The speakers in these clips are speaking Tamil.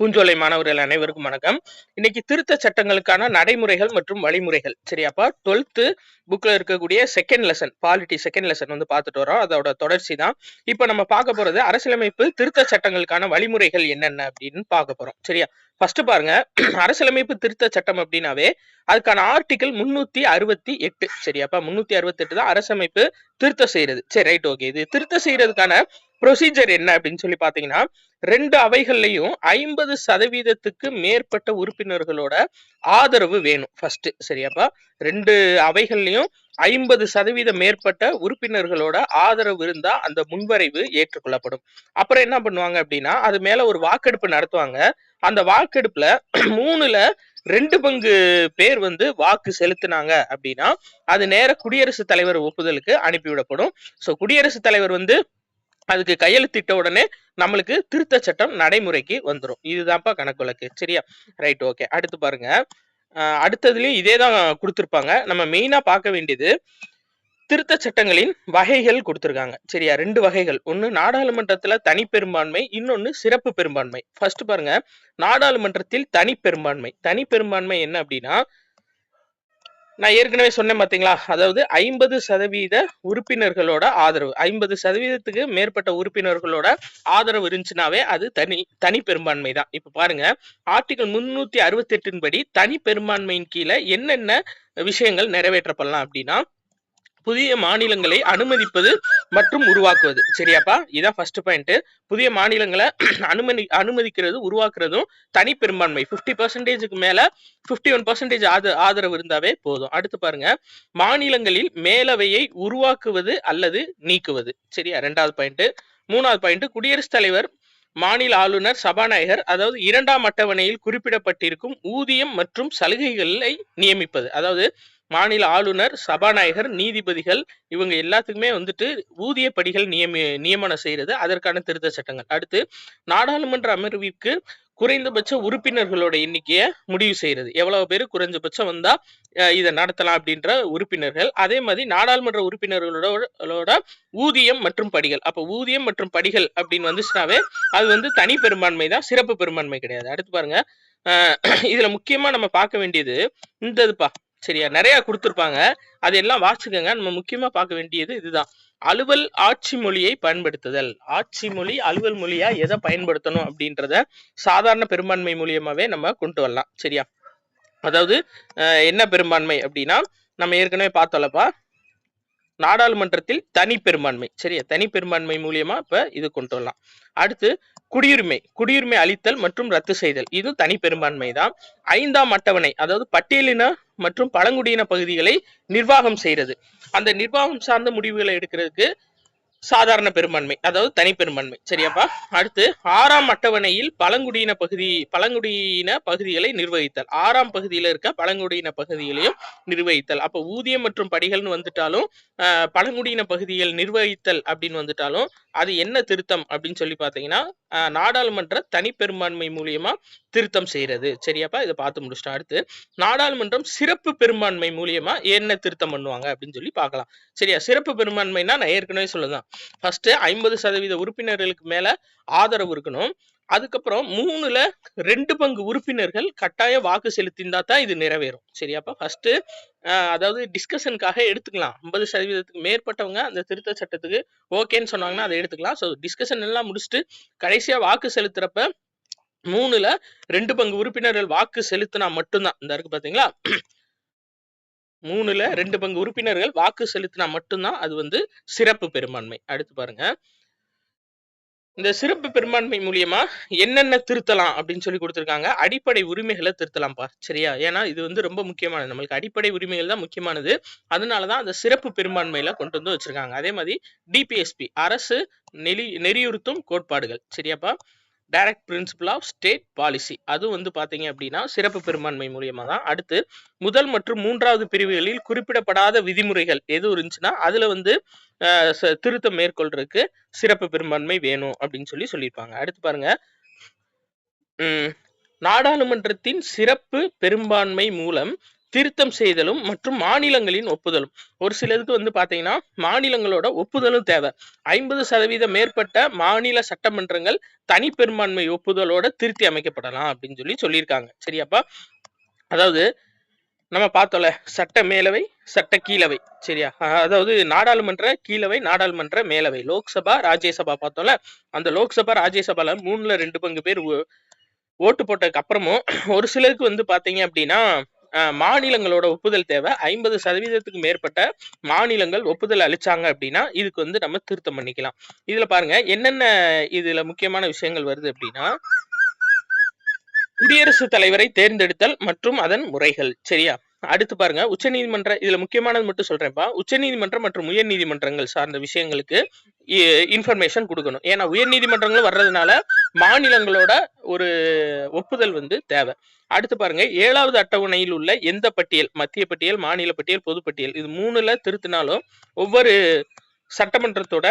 பூஞ்சோலை மாணவர்கள் அனைவருக்கும் வணக்கம். இன்னைக்கு திருத்த சட்டங்களுக்கான நடைமுறைகள் மற்றும் வழிமுறைகள் சரியாப்பா 12th புக்ல இருக்கக்கூடிய second lesson polity second lesson வந்து பார்த்துட்டு வரோம். அதோட தொடர்ச்சி தான் இப்ப நம்ம பார்க்க போறது. அரசியலமைப்பு திருத்த சட்டங்களுக்கான வழிமுறைகள் என்னென்ன அப்படின்னு பார்க்க போறோம். சரியா? ஃபர்ஸ்ட் பாருங்க, அரசியலமைப்பு திருத்த சட்டம் அப்படின்னாவே அதுக்கான ஆர்டிகல் 368. சரியாப்பா? 368 தான் அரசமைப்பு திருத்த செய்யறது. சரி, ரைட், ஓகே. இது திருத்த செய்யறதுக்கான ப்ரொசீஜர் என்ன அப்படின்னு சொல்லி பாத்தீங்கன்னா, 2 அவைகள்லயும் 50% மேற்பட்ட உறுப்பினர்களோட ஆதரவு வேணும் ஃபர்ஸ்ட். சரியாப்பா? 2 அவைகள்லயும் 50% மேற்பட்ட உறுப்பினர்களோட ஆதரவு இருந்தா அந்த முன்வரைவு ஏற்றுக்கொள்ளப்படும். அப்புறம் என்ன பண்ணுவாங்க அப்படின்னா, அது மேல ஒரு வாக்கெடுப்பு நடத்துவாங்க. அந்த வாக்கெடுப்புல 3ல 2 பங்கு பேர் வந்து வாக்கு செலுத்தினாங்க அப்படின்னா அது நேர குடியரசுத் தலைவர் ஒப்புதலுக்கு அனுப்பிவிடப்படும். சோ குடியரசுத் தலைவர் வந்து அதுக்கு கையெழுத்திட்ட உடனே நம்மளுக்கு திருத்த சட்டம் நடைமுறைக்கு வந்துடும். இதுதான்ப்பா கணக்கு வழக்கு. சரியா? Right, okay. அடுத்து பாருங்க, அடுத்ததுலயும் இதேதான் கொடுத்திருப்பாங்க. நம்ம மெயினா பார்க்க வேண்டியது திருத்த சட்டங்களின் வகைகள் கொடுத்திருக்காங்க. சரியா? 2 வகைகள். ஒன்னு நாடாளுமன்றத்துல தனி பெரும்பான்மை, இன்னொன்னு சிறப்பு பெரும்பான்மை. ஃபர்ஸ்ட் பாருங்க, நாடாளுமன்றத்தில் தனி பெரும்பான்மை. தனி பெரும்பான்மை என்ன அப்படின்னா, நான் ஏற்கனவே சொன்னேன் பாத்தீங்களா, அதாவது 50% உறுப்பினர்களோட ஆதரவு, 50%க்கு மேற்பட்ட உறுப்பினர்களோட ஆதரவு இருந்துச்சுனாவே அது தனி பெரும்பான்மை தான். இப்ப பாருங்க, ஆர்டிகல் 368 படி தனி பெரும்பான்மையின் கீழே என்னென்ன விஷயங்கள் நிறைவேற்றப்படலாம் அப்படின்னா, புதிய மாநிலங்களை அனுமதிப்பது மற்றும் உருவாக்குவது. சரியாப்பா? இதான் ஃபர்ஸ்ட் பாயிண்ட். புதிய மாநிலங்களை அனுமதிக்கிறது உருவாக்குறதும் தனி பெரும்பான்மை. 50%க்கு மேல 51% ஆதரவு இருந்தாவே போதும். அடுத்து பாருங்க, மாநிலங்களில் மேலவையை உருவாக்குவது அல்லது நீக்குவது. சரியா? 2வது பாயிண்ட். 3வது பாயிண்ட், குடியரசுத் தலைவர், மாநில ஆளுநர், சபாநாயகர், அதாவது 2ஆம் அட்டவணையில் குறிப்பிடப்பட்டிருக்கும் ஊதியம் மற்றும் சலுகைகளை நியமிப்பது. அதாவது மாநில ஆளுநர், சபாநாயகர், நீதிபதிகள் இவங்க எல்லாத்துக்குமே வந்துட்டு ஊதிய படிகள் நியமனம் செய்யறது அதற்கான திருத்த சட்டங்கள். அடுத்து நாடாளுமன்ற அமர்விற்கு குறைந்தபட்ச உறுப்பினர்களோட எண்ணிக்கையை முடிவு செய்யறது. எவ்வளவு பேர் குறைஞ்சபட்சம் வந்தா இதை நடத்தலாம் அப்படின்ற உறுப்பினர்கள். அதே மாதிரி நாடாளுமன்ற உறுப்பினர்களோட ஊதியம் மற்றும் படிகள். அப்ப ஊதியம் மற்றும் படிகள் அப்படின்னு வந்துச்சுனாவே அது வந்து தனி பெரும்பான்மை தான், சிறப்பு பெரும்பான்மை கிடையாது. அடுத்து பாருங்க, இதுல முக்கியமா நம்ம பார்க்க வேண்டியது இந்த இதுப்பா. சரியா? நிறைய கொடுத்திருப்பாங்க, அதெல்லாம் வாசிக்கங்க. நம்ம முக்கியமா பார்க்க வேண்டியது இதுதான். அலுவல் ஆட்சி மொழியை பயன்படுத்துதல். ஆட்சி மொழி அலுவல் மொழியா எதை பயன்படுத்தணும் அப்படின்றத சாதாரண பெரும்பான்மை மூலியமாவே நம்ம கொண்டு வரலாம். சரியா? அதாவது என்ன பெரும்பான்மை அப்படின்னா, நம்ம ஏற்கனவே பார்த்தோம்லப்பா, நாடாளுமன்றத்தில் தனி பெரும்பான்மை. சரியா? தனி பெரும்பான்மை மூலியமா இப்ப இது கொண்டு வரலாம். அடுத்து குடியுரிமை அளித்தல் மற்றும் ரத்து செய்தல். இது தனி பெரும்பான்மை தான். 5ஆம் அட்டவணை, அதாவது பட்டியலின மற்றும் பழங்குடியின பகுதிகளை நிர்வாகம் செய்யறது. அந்த நிர்வாகம் சார்ந்த முடிவுகளை எடுக்கிறதுக்கு சாதாரண பெரும்பான்மை, அதாவது தனி பெரும்பான்மை. சரியாப்பா? அடுத்து 6ஆம் அட்டவணையில் பழங்குடியின பகுதிகளை நிர்வகித்தல். 6ஆம் பகுதியில இருக்க பழங்குடியின பகுதிகளையும் நிர்வகித்தல். அப்ப ஊதியம் மற்றும் படிகள்னு வந்துட்டாலும் பழங்குடியின பகுதிகள் நிர்வகித்தல் அப்படின்னு வந்துட்டாலும் அது என்ன திருத்தம் அப்படின்னு சொல்லி பாத்தீங்கன்னா, நாடாளுமன்ற தனி பெரும்பான்மை மூலியமா திருத்தம் செய்யறது. சரியாப்பா? இதை பார்த்து முடிச்சிட்டோம். அடுத்து நாடாளுமன்றம் சிறப்பு பெரும்பான்மை மூலியமா என்ன திருத்தம் பண்ணுவாங்க அப்படின்னு சொல்லி பார்க்கலாம். சரியா? சிறப்பு பெரும்பான்மைனா நான் ஏற்கனவே சொல்லலாம், ஃபர்ஸ்ட் 50% உறுப்பினர்களுக்கு மேல ஆதரவு இருக்கணும். அதுக்கப்புறம் 3ல 2 பங்கு உறுப்பினர்கள் கட்டாய வாக்கு செலுத்தினா தான் இது நிறைவேறும். சரியாப்பா? ஃபர்ஸ்ட் அதாவது டிஸ்கஷனுக்காக எடுத்துக்கலாம். 50%க்கு மேற்பட்டவங்க அந்த திருத்த சட்டத்துக்கு ஓகேன்னு சொன்னாங்கன்னா அதை எடுத்துக்கலாம். ஸோ டிஸ்கஷன் எல்லாம் முடிச்சுட்டு கடைசியா வாக்கு செலுத்துறப்ப 3ல 2 பங்கு உறுப்பினர்கள் வாக்கு செலுத்தினா மட்டும்தான், இந்த இருக்கு பாத்தீங்களா, 3ல 2 பங்கு உறுப்பினர்கள் வாக்கு செலுத்தினா மட்டும்தான் அது வந்து சிறப்பு பெரும்பான்மை. அடுத்து பாருங்க, இந்த சிறப்பு பெரும்பான்மை மூலியமா என்னென்ன திருத்தலாம் அப்படின்னு சொல்லி கொடுத்திருக்காங்க. அடிப்படை உரிமைகளை திருத்தலாம்ப்பா. சரியா? ஏன்னா இது வந்து ரொம்ப முக்கியமானது. நம்மளுக்கு அடிப்படை உரிமைகள் தான் முக்கியமானது. அதனாலதான் அந்த சிறப்பு பெரும்பான்மையில கொண்டு வந்து வச்சிருக்காங்க. அதே மாதிரி டிபிஎஸ்பி, அரசு நெறியுறுத்தும் கோட்பாடுகள். சரியாப்பா? Direct principal of state policy, அது வந்து பாத்தீங்க அப்படின்னா சிறப்பு பெரும்பான்மை மூலியமா தான். அடுத்து முதல் மற்றும் 3வது பிரிவுகளில் குறிப்பிடப்படாத விதிமுறைகள் எது இருந்துச்சுன்னா அதுல வந்து திருத்தம் மேற்கொள்றதுக்கு சிறப்பு பெரும்பான்மை வேணும் அப்படின்னு சொல்லியிருப்பாங்க. அடுத்து பாருங்க, நாடாளுமன்றத்தின் சிறப்பு பெரும்பான்மை மூலம் திருத்தம் செய்தலும் மற்றும் மாநிலங்களின் ஒப்புதலும். ஒரு சிலருக்கு வந்து பாத்தீங்கன்னா மாநிலங்களோட ஒப்புதலும் தேவை. 50% மேற்பட்ட மாநில சட்டமன்றங்கள் தனிப்பெரும்பான்மை ஒப்புதலோட திருத்தி அமைக்கப்படலாம் அப்படின்னு சொல்லியிருக்காங்க. சரியாப்பா? அதாவது நம்ம பார்த்தோம்ல, சட்ட மேலவை, சட்ட கீழவை. சரியா? அதாவது நாடாளுமன்ற கீழவை, நாடாளுமன்ற மேலவை. லோக்சபா, ராஜ்யசபா பார்த்தோம்ல. அந்த லோக்சபா, ராஜ்யசபால 3ல 2 பங்கு பேர் ஓட்டு போட்டதுக்கு அப்புறமும் ஒரு சிலருக்கு வந்து பாத்தீங்க அப்படின்னா மாநிலங்களோட ஒப்புதல் தேவை. 50% மேற்பட்ட மாநிலங்கள் ஒப்புதல் அளிச்சாங்க அப்படின்னா இதுக்கு வந்து நம்ம திருத்தம் பண்ணிக்கலாம். இதுல பாருங்க என்னென்ன இதுல முக்கியமான விஷயங்கள் வருது அப்படின்னா, குடியரசுத் தலைவரை தேர்ந்தெடுத்தல் மற்றும் அதன் முறைகள். சரியா? அடுத்து பாருங்க, உச்சநீதிமன்ற இதுல முக்கியமானது மட்டும் சொல்றேன்ப்பா. உச்சநீதிமன்றம் மற்றும் உயர் நீதிமன்றங்கள் சார்ந்த விஷயங்களுக்கு இன்ஃபர்மேஷன் கொடுக்கணும். ஏன்னா உயர் நீதிமன்றங்களும் வர்றதுனால மாநிலங்களோட ஒரு ஒப்புதல் வந்து தேவை. அடுத்து பாருங்க, 7வது அட்டவணையில் உள்ள எந்த பட்டியல், மத்திய பட்டியல், மாநில பட்டியல், பொதுப்பட்டியல், இது 3ல திருத்தினாலும் ஒவ்வொரு சட்டமன்றத்தோட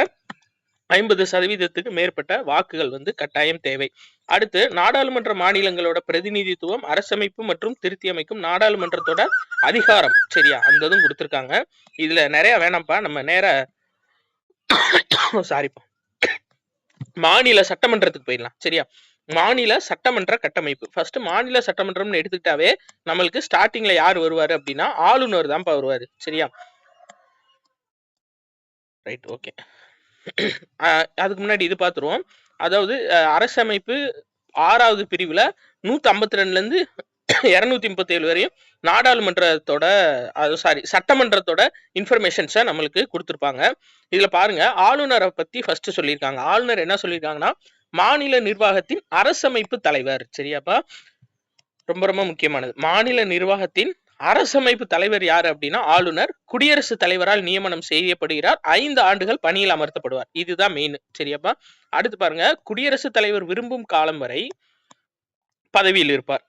50% மேற்பட்ட வாக்குகள் வந்து கட்டாயம் தேவை. அடுத்து நாடாளுமன்ற மாநிலங்களோட பிரதிநிதித்துவம், அரசமைப்பு மற்றும் திருத்தி அமைக்கும் நாடாளுமன்றத்தோட அதிகாரம். சரியா? அந்த இதுவும் கொடுத்திருக்காங்க. இதுல நிறைய வேணாம்ப்பா, நம்ம நேர சாரிப்பா மாநில சட்டமன்றத்துக்கு போயிடலாம். சரியா? மாநில சட்டமன்ற கட்டமைப்பு. ஃபர்ஸ்ட் மாநில சட்டமன்றம்னு எடுத்துக்கிட்டாவே நம்மளுக்கு ஸ்டார்டிங்ல யார் வருவாரு அப்படின்னா ஆளுநர் தான்ப்பா வருவாரு. சரியா? Right, okay. அதுக்கு முன்னாடி இது பார்த்துருவோம். அதாவது அரசமைப்பு 6வது பிரிவுல 152ல இருந்து 237 வரையும் நாடாளுமன்றத்தோட சட்டமன்றத்தோட இன்ஃபர்மேஷன்ஸை நம்மளுக்கு கொடுத்துருப்பாங்க. இதுல பாருங்க, ஆளுநரை பத்தி ஃபர்ஸ்ட் சொல்லியிருக்காங்க. ஆளுநர் என்ன சொல்லியிருக்காங்கன்னா மாநில நிர்வாகத்தின் அரசமைப்பு தலைவர். சரியாப்பா? ரொம்ப ரொம்ப முக்கியமானது. மாநில நிர்வாகத்தின் அரசமைப்பு தலைவர் யாரு அப்படின்னா ஆளுநர். குடியரசுத் தலைவரால் நியமனம் செய்யப்படுகிறார். 5 ஆண்டுகள் பணியில் அமர்த்தப்படுவார். இதுதான் மெயின். சரியாப்பா? அடுத்து பாருங்க, குடியரசுத் தலைவர் விரும்பும் காலம் வரை பதவியில் இருப்பார்.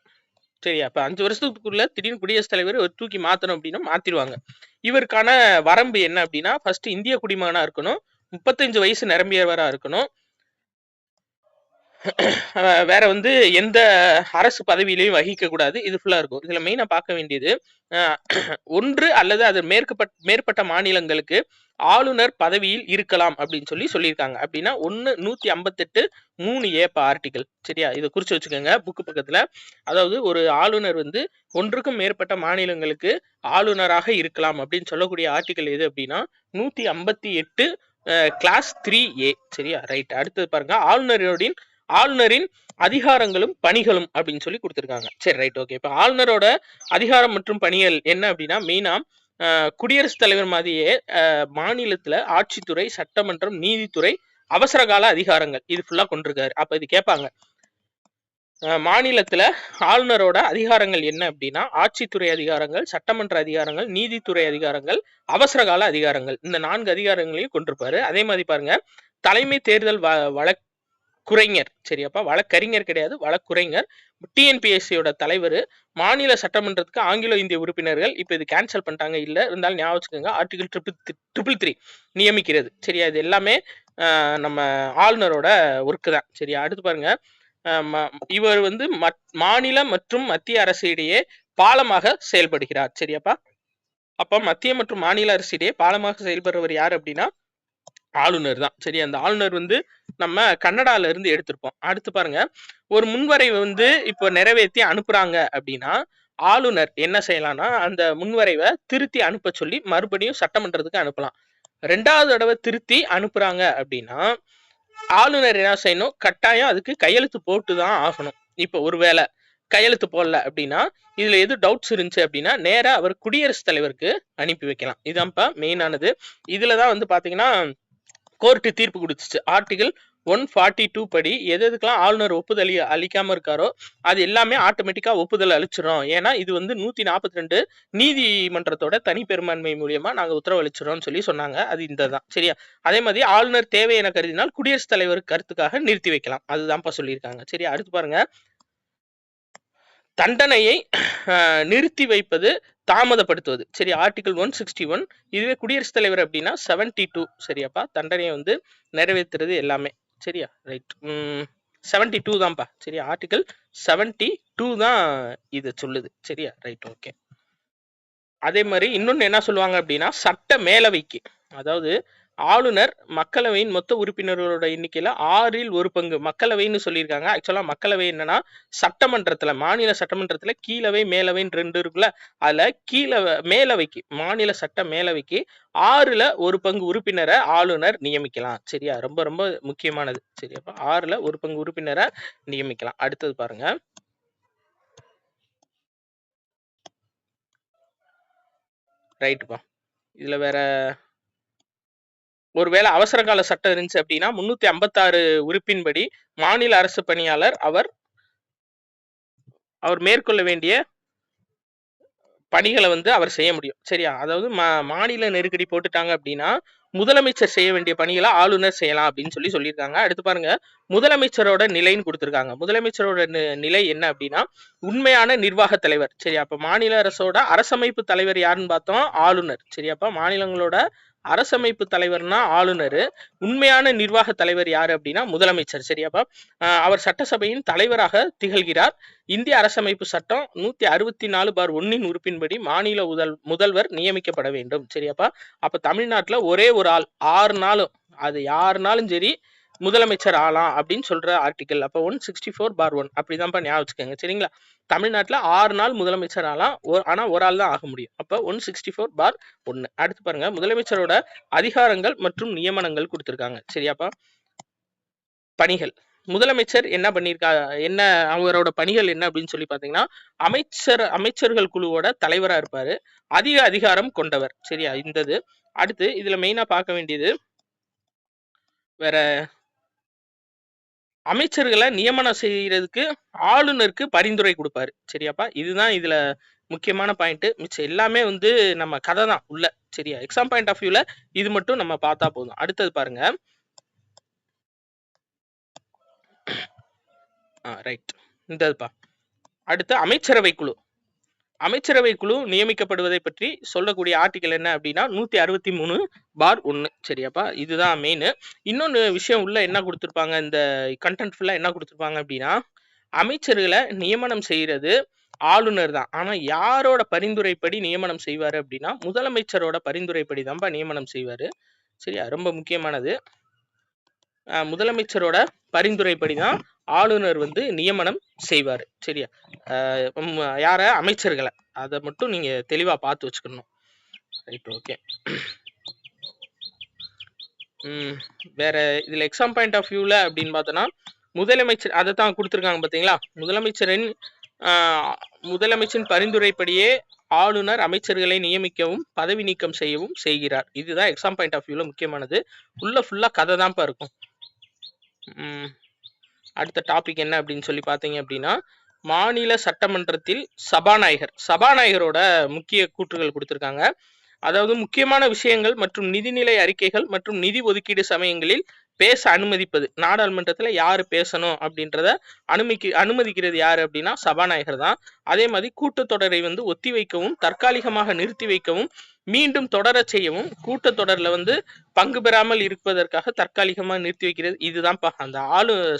சரியா? இப்ப 5 வருஷத்துக்குள்ள திடீர்னு குடியரசுத் தலைவர் தூக்கி மாத்தணும் அப்படின்னா மாத்திருவாங்க. இவருக்கான வரம்பு என்ன அப்படின்னா, ஃபர்ஸ்ட் இந்திய குடிமகனா இருக்கணும், 35 வயசு நிரம்பியவரா இருக்கணும், வேற வந்து எந்த அரசு பதவியிலையும் வகிக்க கூடாது. இது ஃபுல்லா இருக்கும். இதுல மெயினா பார்க்க வேண்டியது, ஒன்று அல்லது அது மேற்பட்ட மாநிலங்களுக்கு ஆளுநர் பதவியில் இருக்கலாம் அப்படின்னு சொல்லியிருக்காங்க. அப்படின்னா 158 3A ஆர்டிகல். சரியா? இதை குறிச்சு வச்சுக்கோங்க புக்கு பக்கத்துல. அதாவது ஒரு ஆளுநர் வந்து ஒன்றுக்கும் மேற்பட்ட மாநிலங்களுக்கு ஆளுநராக இருக்கலாம் அப்படின்னு சொல்லக்கூடிய ஆர்டிகல் எது அப்படின்னா 158 கிளாஸ் 3A. சரியா? ரைட். அடுத்தது பாருங்க, ஆளுநரின் அதிகாரங்களும் பணிகளும் அப்படின்னு சொல்லி கொடுத்திருக்காங்க. சரி, ரைட், ஓகே. இப்ப ஆளுநரோட அதிகாரம் மற்றும் பணிகள் என்ன அப்படின்னா மெயினா குடியரசுத் தலைவர் மாதிரியே மாநிலத்துல ஆட்சித்துறை, சட்டமன்றம், நீதித்துறை, அவசர கால அதிகாரங்கள் இது ஃபுல்லா கொண்டிருக்காரு. அப்ப இது கேட்பாங்க, மாநிலத்துல ஆளுநரோட அதிகாரங்கள் என்ன அப்படின்னா ஆட்சித்துறை அதிகாரங்கள், சட்டமன்ற அதிகாரங்கள், நீதித்துறை அதிகாரங்கள், அவசர கால அதிகாரங்கள், இந்த 4 அதிகாரங்களையும் கொண்டிருப்பாரு. அதே மாதிரி பாருங்க, தலைமை தேர்தல் வழக்குரைஞர். சரியாப்பா? வழக்கறிஞர் கிடையாது, வழக்குரைஞர். டிஎன்பிஎஸ்சியோட தலைவர், மாநில சட்டமன்றத்துக்கு ஆங்கிலோ இந்திய உறுப்பினர்கள். இப்ப இது கேன்சல் பண்ணிட்டாங்க, இல்ல இருந்தாலும் ஞாபகம் வச்சுக்கோங்க, ஆர்டிகல் 333 நியமிக்கிறது. சரியா? இது எல்லாமே நம்ம ஆளுநரோட ஒர்க்கு தான். சரியா? அடுத்து பாருங்க, இவர் வந்து மாநில மற்றும் மத்திய அரசு இடையே பாலமாக செயல்படுகிறார். சரியாப்பா? அப்ப மத்திய மற்றும் மாநில அரசு இடையே பாலமாக செயல்படுறவர் யார் அப்படின்னா ஆளுநர் தான். சரி, அந்த ஆளுநர் வந்து நம்ம கன்னடால இருந்து எடுத்திருப்போம். அடுத்து பாருங்க, ஒரு முன்வரைவை வந்து இப்போ நிறைவேற்றி அனுப்புறாங்க அப்படின்னா ஆளுநர் என்ன செய்யலாம்னா அந்த முன்வரைவை திருத்தி அனுப்ப சொல்லி மறுபடியும் சட்டமன்றத்துக்கு அனுப்பலாம். 2வது தடவை திருத்தி அனுப்புறாங்க அப்படின்னா ஆளுநர் என்ன செய்யணும், கட்டாயம் அதுக்கு கையெழுத்து போட்டு தான் ஆகணும். இப்போ ஒருவேளை கையெழுத்து போடல அப்படின்னா இதுல எது டவுட்ஸ் இருந்துச்சு அப்படின்னா நேரா அவர் குடியரசுத் தலைவருக்கு அனுப்பி வைக்கலாம். இதுதான்ப்பா மெயினானது. இதுலதான் வந்து பாத்தீங்கன்னா கோர்ட்டு தீர்ப்பு கொடுத்துச்சு. ஆர்டிகல் 142 படி எதுக்கெல்லாம் ஆளுநர் ஒப்புதல் அளிக்காம இருக்காரோ அது எல்லாமே ஆட்டோமேட்டிக்கா ஒப்புதல் அளிச்சிடும். ஏன்னா இது வந்து 142 நீதிமன்றத்தோட தனி பெரும்பான்மை மூலியமா நாங்க உத்தரவு அளிச்சிடறோம்னு சொல்லி சொன்னாங்க. அது இந்த தான். சரியா? அதே மாதிரி ஆளுநர் தேவை என கருதினால் குடியரசுத் தலைவர் கருத்துக்காக நிறுத்தி வைக்கலாம். அதுதான்ப்பா சொல்லியிருக்காங்க. சரியா? அடுத்து பாருங்க, தண்டனையை நிறுத்தி வைப்பது, தாமதப்படுத்துவது. சரி, ஆர்டிகல் 161. இதுவே குடியரசுத் தலைவர் அப்படின்னா 72. சரியாப்பா? தண்டனையை வந்து நிறைவேற்றுறது எல்லாமே. சரியா? ரைட். 72 தான்ப்பா. சரியா? ஆர்டிகல் 72 தான் இது சொல்லுது. சரியா? Right, okay. அதே மாதிரி இன்னொன்னு என்ன சொல்லுவாங்க அப்படின்னா சட்ட மேலவைக்கு, அதாவது ஆளுநர் மக்களவையின் மொத்த உறுப்பினர்களோட எண்ணிக்கையில 1/6 மக்களவைன்னு சொல்லியிருக்காங்க. ஆக்சுவலா மக்களவை என்னன்னா சட்டமன்றத்துல, மாநில சட்டமன்றத்துல கீழவை மேலவைன்னு 2 இருக்குல்ல, அதுல மேலவைக்கு, மாநில சட்ட மேலவைக்கு 1/6 உறுப்பினரை ஆளுநர் நியமிக்கலாம். சரியா, ரொம்ப ரொம்ப முக்கியமானது. சரியாப்பா, 1/6 உறுப்பினரை நியமிக்கலாம். அடுத்தது பாருங்க. ரைட்டுப்பா, இதுல வேற ஒருவேளை அவசர கால சட்டம் இருந்துச்சு அப்படின்னா 356 உறுப்பின்படி மாநில அரசு பணியாளர் அவர் மேற்கொள்ள வேண்டிய பணிகளை வந்து அவர் செய்ய முடியும். சரியா, அதாவது மாநில நெருக்கடி போட்டுட்டாங்க அப்படின்னா முதலமைச்சர் செய்ய வேண்டிய பணிகளை ஆளுநர் செய்யலாம் அப்படின்னு சொல்லியிருக்காங்க. அடுத்து பாருங்க, முதலமைச்சரோட நிலைன்னு கொடுத்திருக்காங்க. முதலமைச்சரோட நிலை என்ன அப்படின்னா உண்மையான நிர்வாக தலைவர். சரியா, அப்ப மாநில அரசோட அரசமைப்பு தலைவர் யாருன்னு பார்த்தோம், ஆளுநர். சரியாப்பா, மாநிலங்களோட அரசமைப்பு தலைவர்னா ஆளுநர், உண்மையான நிர்வாக தலைவர் யாரு அப்படின்னா முதலமைச்சர். சரியாப்பா, அவர் சட்டசபையின் தலைவராக திகழ்கிறார். இந்திய அரசமைப்பு சட்டம் 164/1 உறுப்பின்படி மாநில முதல்வர் நியமிக்கப்பட வேண்டும். சரியாப்பா, அப்ப தமிழ்நாட்டுல ஒரே ஒரு ஆள் 6 நாளும், அது யாருனாலும் சரி முதலமைச்சர் ஆலாம் அப்படின்னு சொல்ற ஆர்டிகல். அப்ப 164/1 அப்படிதான்ப்பா ஞாபகம் வச்சுக்கோங்க. சரிங்களா, தமிழ்நாட்டுல 6 நாள் முதலமைச்சர் ஆலாம், ஆனா ஒரு ஆள் தான் ஆக முடியும். அப்ப 164/1. அடுத்து பாருங்க, முதலமைச்சரோட அதிகாரங்கள் மற்றும் நியமனங்கள் கொடுத்திருக்காங்க. சரியாப்பா, பணிகள். முதலமைச்சர் என்ன பண்ணிருக்கா, என்ன அவரோட பணிகள் என்ன அப்படின்னு சொல்லி பாத்தீங்கன்னா அமைச்சர்கள் குழுவோட தலைவரா இருப்பாரு, அதிக அதிகாரம் கொண்டவர். சரியா, இந்தது. அடுத்து இதுல மெயினா பார்க்க வேண்டியது வேற, அமைச்சர்களை நியமனம் செய்யறதுக்கு ஆளுநருக்கு பரிந்துரை கொடுப்பாரு. சரியாப்பா, இதுதான் இதுல முக்கியமான பாயிண்ட். மிச்சம் எல்லாமே வந்து நம்ம கதை தான் உள்ள. சரியா, எக்ஸாம் பாயிண்ட் ஆஃப் வியூல இது மட்டும் நம்ம பார்த்தா போதும். அடுத்தது பாருங்க. ரைட், இந்ததுப்பா. அடுத்து அமைச்சரவை குழு. அமைச்சரவை குழு நியமிக்கப்படுவதை பற்றி சொல்லக்கூடிய ஆர்டிகல் என்ன அப்படின்னா 163/1. சரியாப்பா, இதுதான் மெயின். இன்னொன்னு விஷயம் உள்ள என்ன கொடுத்திருப்பாங்க, இந்த கண்டென்ட் ஃபுல்லா என்ன கொடுத்திருப்பாங்க அப்படின்னா அமைச்சர்களை நியமனம் செய்யறது ஆளுநர் தான், ஆனா யாரோட பரிந்துரைப்படி நியமனம் செய்வாரு அப்படின்னா முதலமைச்சரோட பரிந்துரைப்படி தான்ப்பா நியமனம் செய்வாரு. சரியா, ரொம்ப முக்கியமானது. முதலமைச்சரோட பரிந்துரைப்படிதான் ஆளுநர் வந்து நியமனம் செய்வாரு. சரியா, யார, அமைச்சர்களை. அதை மட்டும் நீங்க தெளிவா பார்த்து வச்சுக்கணும். Right, okay. வேற இதுல எக்ஸாம் பாயிண்ட் ஆஃப் வியூல அப்படின்னு பார்த்தோன்னா முதலமைச்சர் அதை தான் கொடுத்துருக்காங்க பாத்தீங்களா, முதலமைச்சரின் பரிந்துரைப்படியே ஆளுநர் அமைச்சர்களை நியமிக்கவும் பதவி நீக்கம் செய்யவும் செய்கிறார். இதுதான் எக்ஸாம் பாயிண்ட் ஆஃப் வியூல முக்கியமானது. உள்ள ஃபுல்லா கதை தான்ப்பா இருக்கும். அடுத்த டாபிக் என்ன அப்படின்னு சொல்லி பார்த்தீங்க அப்படின்னா மாநில சட்டமன்றத்தில் சபாநாயகரோட முக்கிய கூற்றுகள் கொடுத்திருக்காங்க. அதாவது முக்கியமான விஷயங்கள் மற்றும் நிதிநிலை அறிக்கைகள் மற்றும் நிதி ஒதுக்கீடு சமயங்களில் பேச அனுமதிப்பது. நாடாளுமன்றத்துல யாரு பேசணும் அப்படின்றத அனுமதிக்கிறது யாரு அப்படின்னா சபாநாயகர் தான். அதே மாதிரி கூட்டத்தொடரை வந்து ஒத்தி வைக்கவும் தற்காலிகமாக நிறுத்தி வைக்கவும் மீண்டும் தொடர செய்யவும் கூட்டத்தொடர்ல வந்து பங்கு பெறாமல் இருப்பதற்காக தற்காலிகமா நிறுத்தி வைக்கிறது. இதுதான்ப்பா அந்த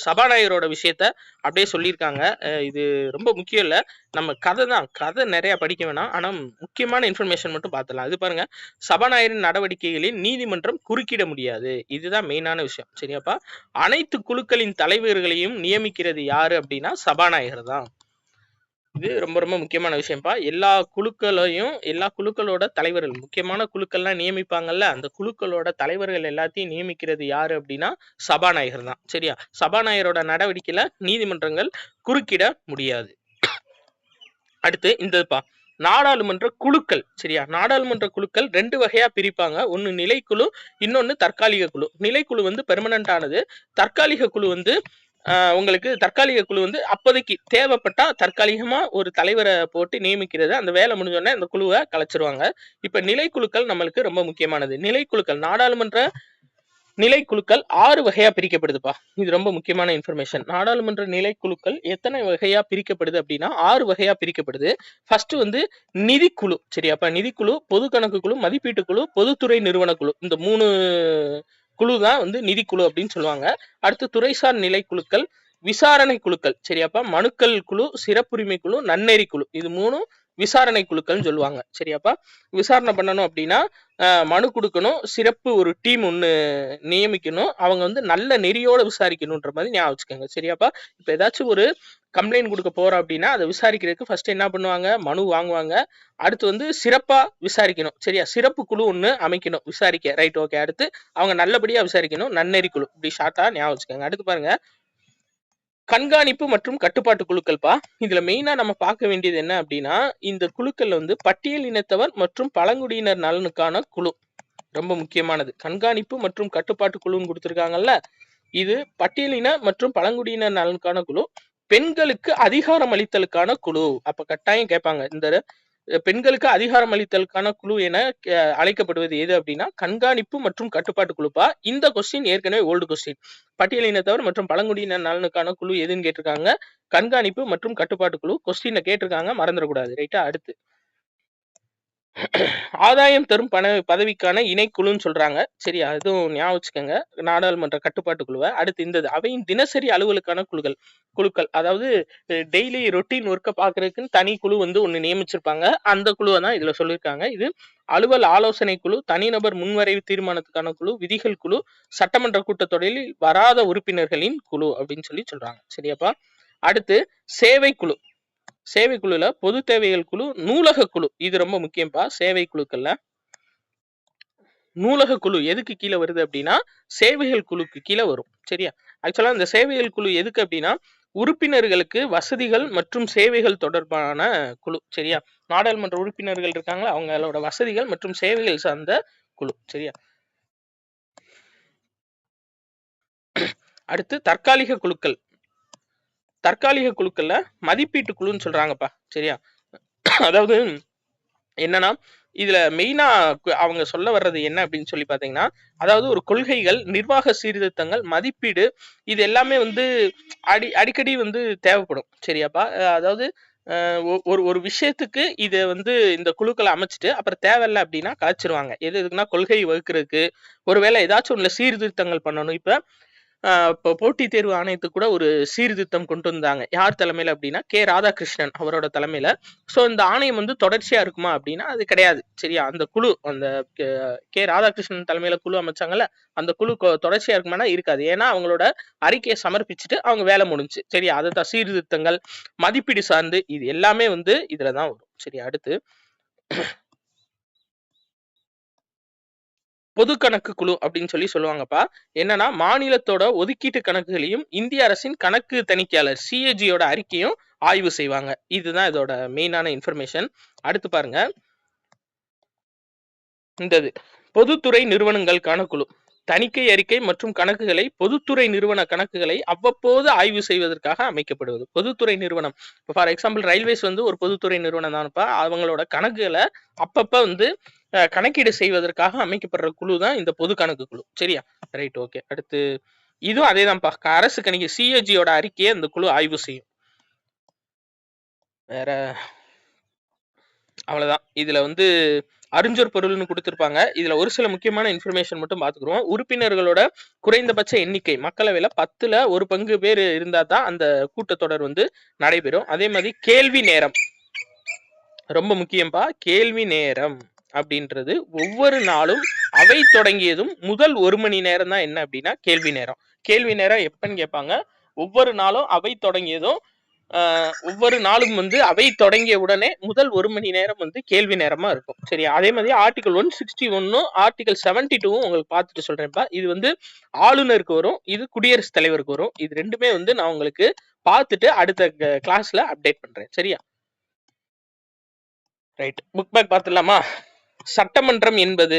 சபாநாயகரோட விஷயத்த அப்படியே சொல்லியிருக்காங்க. இது ரொம்ப முக்கியம் இல்ல, நம்ம கதை தான், கதை நிறைய படிக்க வேணாம், ஆனா முக்கியமான இன்ஃபர்மேஷன் மட்டும் பார்த்துலாம். இது பாருங்க, சபாநாயகரின் நடவடிக்கைகளில் நீதிமன்றம் குறுக்கிட முடியாது. இதுதான் மெயினான விஷயம். சரியாப்பா, அனைத்து குழுக்களின் தலைவர்களையும் நியமிக்கிறது யாரு அப்படின்னா சபாநாயகர் தான். இது ரொம்ப ரொம்ப முக்கியமான விஷயம்ப்பா. எல்லா குழுக்களோட தலைவர்கள், முக்கியமான குழுக்கள்லாம் நியமிப்பாங்கல்ல, அந்த குழுக்களோட தலைவர்கள் எல்லாத்தையும் நியமிக்கிறது யாரு அப்படின்னா சபாநாயகர் தான். சரியா, சபாநாயகரோட நடவடிக்கையில நீதிமன்றங்கள் குறுக்கிட முடியாது. அடுத்து இந்தப்பா நாடாளுமன்ற குழுக்கள். சரியா, நாடாளுமன்ற குழுக்கள் 2 வகையா பிரிப்பாங்க. ஒன்னு நிலைக்குழு, இன்னொன்னு தற்காலிக குழு. நிலைக்குழு வந்து பெர்மனன்ட் ஆனது, தற்காலிக குழு வந்து உங்களுக்கு தற்காலிக குழு வந்து அப்போதைக்கு தேவைப்பட்டா தற்காலிகமா ஒரு தலைவரை போட்டு நியமிக்கிறது, அந்த வேலை முடிஞ்சோடனே அந்த குழுவை கலைச்சிருவாங்க. இப்ப நிலைக்குழுக்கள் நம்மளுக்கு ரொம்ப முக்கியமானது. நிலைக்குழுக்கள், நாடாளுமன்ற நிலைக்குழுக்கள் 6 வகையா பிரிக்கப்படுதுப்பா. இது ரொம்ப முக்கியமான இன்ஃபர்மேஷன். நாடாளுமன்ற நிலைக்குழுக்கள் எத்தனை வகையா பிரிக்கப்படுது அப்படின்னா 6 வகையா பிரிக்கப்படுது. ஃபர்ஸ்ட் வந்து நிதிக்குழு. சரியாப்பா, நிதிக்குழு, பொது கணக்கு குழு, மதிப்பீட்டு குழு, பொதுத்துறை நிறுவன குழு. இந்த 3 குழு தான் வந்து நிதிக்குழு அப்படின்னு சொல்லுவாங்க. அடுத்து துறைசார் நிலைக்குழுக்கள், விசாரணை குழுக்கள். சரியாப்பா, மனுக்கள் குழு, சிறப்புரிமை குழு, நன்னெறி குழு. இது 3 விசாரணை குழுக்கள் சொல்லுவாங்க. சரியாப்பா? விசாரணை பண்ணணும் அப்படின்னா மனு கொடுக்கணும், சிறப்பு ஒரு டீம் ஒன்று நியமிக்கணும், அவங்க வந்து நல்ல நெறியோட விசாரிக்கணுன்ற மாதிரி ஞாபகம் வச்சுக்கோங்க. சரியாப்பா? இப்போ ஏதாச்சும் ஒரு கம்ப்ளைண்ட் கொடுக்க போறோம் அப்படின்னா அதை விசாரிக்கிறதுக்கு ஃபர்ஸ்ட் என்ன பண்ணுவாங்க, மனு வாங்குவாங்க. அடுத்து வந்து சிறப்பா விசாரிக்கணும். சரியா? சிறப்பு குழு ஒன்று அமைக்கணும் விசாரிக்க. Right, okay. அடுத்து அவங்க நல்லபடியா விசாரிக்கணும், நன்னெறி குழு. இப்படி ஷார்ட்டா ஞாபகம் வச்சுக்கோங்க. அடுத்து பாருங்க, கண்காணிப்பு மற்றும் கட்டுப்பாட்டு குழுக்கள்ப்பா. இதுல மெயினா நம்ம பார்க்க வேண்டியது என்ன அப்படின்னா, இந்த குழுக்கள்ல வந்து பட்டியல் இனத்தவர் மற்றும் பழங்குடியினர் நலனுக்கான குழு ரொம்ப முக்கியமானது. கண்காணிப்பு மற்றும் கட்டுப்பாட்டு குழுன்னு கொடுத்திருக்காங்கல்ல, இது பட்டியலின மற்றும் பழங்குடியினர் நலனுக்கான குழு. பெண்களுக்கு அதிகாரம் அளித்தலுக்கான குழு. அப்ப கட்டாயம் கேட்பாங்க, இந்த பெண்களுக்கு அதிகாரம் அளித்தலுக்கான குழு என அழைக்கப்படுவது எது அப்படின்னா கண்காணிப்பு மற்றும் கட்டுப்பாட்டு குழுப்பா. இந்த கொஸ்டின் ஏற்கனவே ஓல்டு கொஸ்டின். பட்டியலினத்தவர் மற்றும் பழங்குடியினர் நலனுக்கான குழு எதுன்னு கேட்டிருக்காங்க, கண்காணிப்பு மற்றும் கட்டுப்பாட்டு குழு. கொஸ்டின்ல கேட்டிருக்காங்க, மறந்துடக்கூடாது. ரைட்டா? அடுத்து ஆதாயம் தரும் பதவிக்கான இணைக்குழுன்னு சொல்றாங்க. சரி, அதுவும் ஞாபகம் வச்சுக்கோங்க, நாடாளுமன்ற கட்டுப்பாட்டு குழுவை. அடுத்து இந்த அவையின் தினசரி அலுவலுக்கான குழுக்கள், அதாவது டெய்லி ரொட்டீன் ஒர்க்கை பாக்குறதுக்குன்னு தனி குழு வந்து ஒண்ணு நியமிச்சிருப்பாங்க. அந்த குழுவை தான் இதுல சொல்லியிருக்காங்க. இது அலுவல் ஆலோசனை குழு, தனிநபர் முன்வரைவு தீர்மானத்துக்கான குழு, விதிகள் குழு, சட்டமன்ற கூட்டத்தொடரில் வராத உறுப்பினர்களின் குழு அப்படின்னு சொல்றாங்க. சரியாப்பா? அடுத்து சேவை குழு. சேவை குழுல பொது தேவைகள் குழு, நூலக குழு. இது ரொம்ப முக்கியம்பா. சேவை குழுக்கள்ல நூலக குழு எதுக்கு கீழே வருது அப்படின்னா சேவைகள் குழுக்கு கீழே வரும். சரியா? ஆக்சுவலா இந்த சேவைகள் குழு எதுக்கு அப்படின்னா உறுப்பினர்களுக்கு வசதிகள் மற்றும் சேவைகள் தொடர்பான குழு. சரியா? நாடாளுமன்ற உறுப்பினர்கள் இருக்காங்களா, அவங்களோட வசதிகள் மற்றும் சேவைகள் சார்ந்த குழு. சரியா? அடுத்து தற்காலிக குழுக்கள். தற்காலிக குழுக்கள்ல மதிப்பீட்டு குழுன்னு சொல்றாங்கப்பா. சரியா? அதாவது என்னன்னா இதுல மெயினா அவங்க சொல்ல வர்றது என்ன அப்படின்னு சொல்லி பாத்தீங்கன்னா, அதாவது ஒரு கொள்கைகள், நிர்வாக சீர்திருத்தங்கள், மதிப்பீடு, இது எல்லாமே வந்து அடிக்கடி வந்து தேவைப்படும். சரியாப்பா? அதாவது ஒரு விஷயத்துக்கு இதை வந்து இந்த குழுக்களை அமைச்சிட்டு அப்புறம் தேவையில்லை அப்படின்னா கலைச்சிருவாங்க. எதுக்குன்னா கொள்கை வகுக்கிறதுக்கு, ஒருவேளை ஏதாச்சும் ஒண்ணுல சீர்திருத்தங்கள் பண்ணணும். இப்ப இப்போ போட்டித் தேர்வு ஆணையத்துக்கு கூட ஒரு சீர்திருத்தம் கொண்டு வந்தாங்க. யார் தலைமையில அப்படின்னா கே ராதாகிருஷ்ணன் அவரோட தலைமையில. ஸோ இந்த ஆணையம் வந்து தொடர்ச்சியா இருக்குமா அப்படின்னா அது கிடையாது. சரியா? அந்த குழு, அந்த கே ராதாகிருஷ்ணன் தலைமையில குழு அமைச்சாங்கல்ல, அந்த குழு தொடர்ச்சியா இருக்குமானா இருக்காது. ஏன்னா அவங்களோட அறிக்கையை சமர்ப்பிச்சுட்டு அவங்க வேலை முடிஞ்சு. சரியா? அதுதான் சீர்திருத்தங்கள், மதிப்பீடு சார்ந்து இது எல்லாமே வந்து இதுலதான் வரும். சரி, அடுத்து பொது கணக்கு குழு அப்படின்னு சொல்லுவாங்கப்பா. என்னன்னா மாநிலத்தோட ஒதுக்கீட்டு கணக்குகளையும் இந்திய அரசின் கணக்கு தணிக்கையாளர் சிஏஜியோட அறிக்கையும் ஆய்வு செய்வாங்க. இதுதான் இதோட மெயினான இன்ஃபர்மேஷன். அடுத்து பாருங்க, இந்த பொதுத்துறை நிறுவனங்களுக்கான குழு தணிக்கை அறிக்கை மற்றும் கணக்குகளை, பொதுத்துறை நிறுவன கணக்குகளை அவ்வப்போது ஆய்வு செய்வதற்காக அமைக்கப்படுவது பொதுத்துறை நிறுவனம். இப்போ ஃபார் எக்ஸாம்பிள் ரயில்வேஸ் வந்து ஒரு பொதுத்துறை நிறுவனம் தான்ப்பா. அவங்களோட கணக்குகளை அப்பப்ப வந்து கணக்கீடு செய்வதற்காக அமைக்கப்படுற குழு தான் இந்த பொது கணக்கு குழு. சரியா? Right, okay. அடுத்து இதுவும் அதே தான்ப்பா. அரசு கணக்கு சிஏஜியோட அறிக்கையை இந்த குழு ஆய்வு செய்யும். வேற அவ்வளவுதான். இதுல வந்து அறிஞ்சொர் பொருள்னு கொடுத்திருப்பாங்க. இதுல ஒரு சில முக்கியமான இன்ஃபர்மேஷன் மட்டும் பாத்துக்கிறோம். உறுப்பினர்களோட குறைந்தபட்ச எண்ணிக்கை மக்களவையில 10ல் 1 பேர் இருந்தா தான் அந்த கூட்டத்தொடர் வந்து நடைபெறும். அதே மாதிரி கேள்வி நேரம் ரொம்ப முக்கியம்பா. கேள்வி நேரம் அப்படின்றது ஒவ்வொரு நாளும் அவை தொடங்கியதும் முதல் 1 மணி நேரம் தான் என்ன அப்படின்னா கேள்வி நேரம். கேள்வி நேரம் எப்பன்னு கேட்பாங்க, ஒவ்வொரு நாளும் அவை தொடங்கியதும் ஒவ்வொரு நாளும் வந்து அவை தொடங்கிய உடனே முதல் 1 மணி நேரம் வந்து கேள்வி நேரமா இருக்கும். சரியா? அதே மாதிரி ஆர்டிகல் 161 ஆர்டிகல் 72 உங்களுக்கு பார்த்துட்டு சொல்றேன்ப்பா. இது வந்து ஆளுநருக்கு வரும், இது குடியரசுத் தலைவருக்கு வரும். இது ரெண்டுமே வந்து நான் உங்களுக்கு பார்த்துட்டு அடுத்த கிளாஸ்ல அப்டேட் பண்றேன். சரியா? ரைட், புக் பேக் பார்த்துடலாமா? சட்டமன்றம் என்பது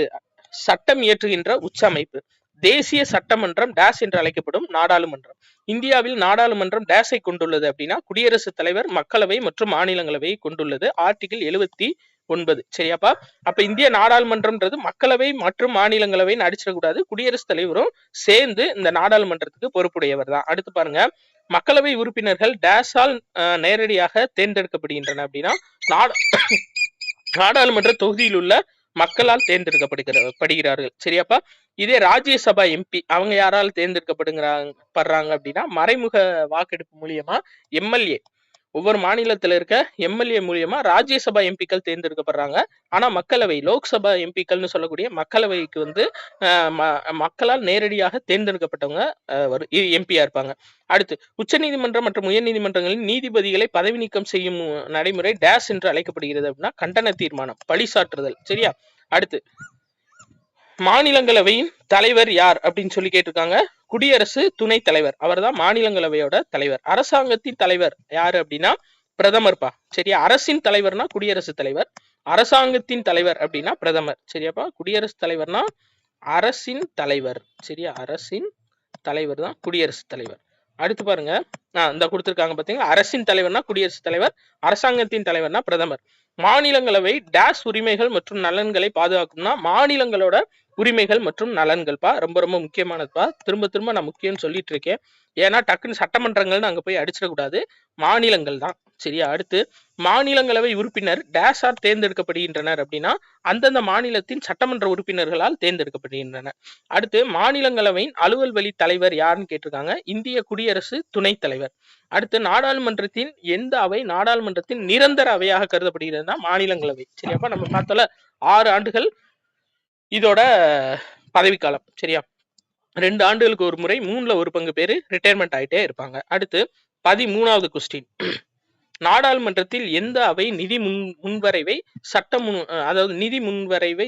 சட்டம் இயற்றுகின்ற உச்ச அமைப்பு. தேசிய சட்டமன்றம் டேஷ் என்று அழைக்கப்படும் நாடாளுமன்றம். இந்தியாவில் நாடாளுமன்றம் டேஷை கொண்டுள்ளது அப்படின்னா குடியரசுத் தலைவர், மக்களவை மற்றும் மாநிலங்களவையை கொண்டுள்ளது. ஆர்டிகிள் 79. சரியாப்பா? அப்ப இந்திய நாடாளுமன்றம்ன்றது மக்களவை மற்றும் மாநிலங்களவைன்னு அடிச்சிடக்கூடாது. குடியரசுத் தலைவரும் சேர்ந்து இந்த நாடாளுமன்றத்துக்கு பொறுப்புடையவர் தான். அடுத்து பாருங்க, மக்களவை உறுப்பினர்கள் டேஷால் நேரடியாக தேர்ந்தெடுக்கப்படுகின்றன அப்படின்னா நாடாளுமன்ற தொகுதியில் உள்ள மக்களால் தேர்ந்தெடுக்கப்படுகிறார்கள். சரியாப்பா? இதே ராஜ்யசபா எம்பி அவங்க யாரால் தேர்ந்தெடுக்கப்படுறாங்க அப்படின்னா மறைமுக வாக்கெடுப்பு மூலியமா எம்எல்ஏ ஒவ்வொரு மாநிலத்துல இருக்க எம்எல்ஏ மூலியமா ராஜ்யசபா எம்பிக்கள் தேர்ந்தெடுக்கப்படுறாங்க. ஆனா மக்களவை லோக்சபா எம்பிக்கள்னு சொல்லக்கூடிய மக்களவைக்கு வந்து மக்களால் நேரடியாக தேர்ந்தெடுக்கப்பட்டவங்க எம்பியா இருப்பாங்க. அடுத்து உச்சநீதிமன்றம் மற்றும் உயர் நீதிமன்றங்களின் நீதிபதிகளை பதவி நீக்கம் செய்யும் நடைமுறை டேஸ் என்று அழைக்கப்படுகிறது அப்படின்னா கண்டன தீர்மானம், பழிசாற்றுதல். சரியா? அடுத்து மாநிலங்களவையின் தலைவர் யார் அப்படின்னு சொல்லி கேட்டிருக்காங்க. குடியரசு துணைத் தலைவர், அவர் தான் மாநிலங்களவையோட தலைவர். அரசாங்கத்தின் தலைவர் யாரு அப்படின்னா பிரதமர்ப்பா. சரியா? அரசின் தலைவர்னா குடியரசுத் தலைவர், அரசாங்கத்தின் தலைவர் அப்படின்னா பிரதமர். சரியாப்பா? குடியரசுத் தலைவர்னா அரசின் தலைவர். சரியா? அரசின் தலைவர் தான் குடியரசுத் தலைவர். அடுத்து பாருங்க, இந்த கொடுத்திருக்காங்க பாத்தீங்களா, அரசின் தலைவர்னா குடியரசுத் தலைவர், அரசாங்கத்தின் தலைவர்னா பிரதமர். மாநிலங்களவை டேஸ் உரிமைகள் மற்றும் நலன்களை பாதுகாக்கும்னா மாநிலங்களோட உரிமைகள் மற்றும் நலன்கள்ப்பா. ரொம்ப ரொம்ப முக்கியமானதுப்பா. திரும்ப திரும்ப நான் முக்கியம்னு சொல்லிட்டு இருக்கேன். ஏன்னா டக்குன்னு சட்டமன்றங்கள்னு அங்க போய் அடிச்சிடக்கூடாது, மாநிலங்கள் தான். சரியா? அடுத்து மாநிலங்களவை உறுப்பினர் டேஸார் தேர்ந்தெடுக்கப்படுகின்றனர் அப்படின்னா அந்தந்த மாநிலத்தின் சட்டமன்ற உறுப்பினர்களால் தேர்ந்தெடுக்கப்படுகின்றனர். அடுத்து மாநிலங்களவையின் அலுவல் வழி தலைவர் யாருன்னு கேட்டிருக்காங்க. இந்திய குடியரசு துணைத் தலைவர். அடுத்து நாடாளுமன்றத்தின் எந்த அவை நாடாளுமன்றத்தின் நிரந்தர அவையாக கருதப்படுகிறதுனா மாநிலங்களவை. சரியாப்பா? நம்ம பார்த்தோம்ல 6 ஆண்டுகள் இதோட பதவிக்காலம். சரியா? 2 ஆண்டுகளுக்கு ஒரு முறை 3ல ஒரு பங்கு பேரு ரிட்டையர்மெண்ட் ஆயிட்டே இருப்பாங்க. அடுத்து 13வது கொஸ்டின், நாடாளுமன்றத்தில் எந்த அவை நிதி முன்வரைவை அதாவது நிதி முன்வரைவை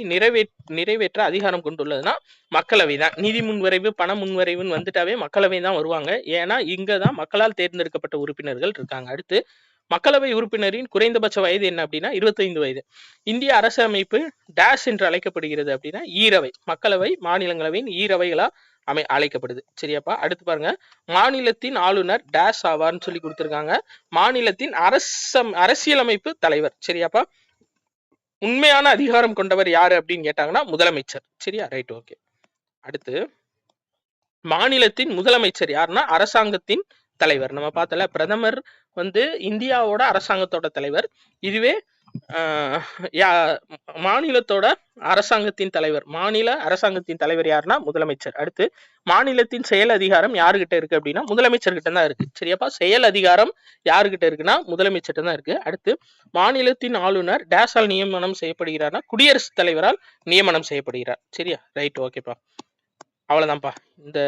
நிறைவேற்ற அதிகாரம் கொண்டுள்ளதுன்னா மக்களவை தான். நிதி முன்வரைவு பண முன்வரைவுன்னு வந்துட்டாவே மக்களவை தான் வருவாங்க. ஏன்னா இங்கதான் மக்களால் தேர்ந்தெடுக்கப்பட்ட உறுப்பினர்கள் இருக்காங்க. அடுத்து மக்களவை உறுப்பினரின் குறைந்தபட்ச வயது என்ன அப்படின்னா 25 வயது. இந்திய அரசமைப்பு டேஷ் என்று அழைக்கப்படுகிறது அப்படின்னா ஈரவை. மக்களவை மாநிலங்களவையின் ஈரவைகளா அழைக்கப்படுது. சரியாப்பா? அடுத்து பாருங்க, மாநிலத்தின் ஆளுநர் டேஷ் ஆவார்னு சொல்லி கொடுத்திருக்காங்க. மாநிலத்தின் அரசியலமைப்பு தலைவர். சரியாப்பா? உண்மையான அதிகாரம் கொண்டவர் யாரு அப்படின்னு கேட்டாங்கன்னா முதலமைச்சர். சரியா? Right, okay. அடுத்து மாநிலத்தின் முதலமைச்சர் யாருன்னா அரசாங்கத்தின் தலைவர். நம்ம பார்த்தல பிரதமர் வந்து இந்தியாவோட அரசாங்கத்தோட தலைவர். இதுவே மாநிலத்தோட அரசாங்கத்தின் தலைவர், மாநில அரசாங்கத்தின் தலைவர் யாருன்னா முதலமைச்சர். அடுத்து மாநிலத்தின் செயல் அதிகாரம் யாருகிட்ட இருக்கு அப்படின்னா முதலமைச்சர் கிட்ட தான் இருக்கு. சரியாப்பா? செயல் அதிகாரம் யாருகிட்ட இருக்குன்னா முதலமைச்சர் தான் இருக்கு. அடுத்து மாநிலத்தின் ஆளுநர் டேஸால் நியமனம் செய்யப்படுகிறார்னா குடியரசுத் தலைவரால் நியமனம் செய்யப்படுகிறார். சரியா? ரைட், ஓகேப்பா. அவ்வளவுதான்ப்பா. இந்த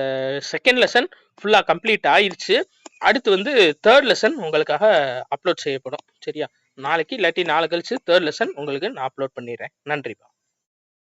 செகண்ட் லெசன் ஃபுல்லா கம்ப்ளீட் ஆயிடுச்சு. அடுத்து வந்து தேர்ட் லெசன் உங்களுக்காக அப்லோட் செய்யப்படும். சரியா? நாளைக்கு இல்லாட்டி நாளை கழிச்சு தேர்ட் லெசன் உங்களுக்கு நான் அப்லோட் பண்ணிடுறேன். நன்றிப்பா.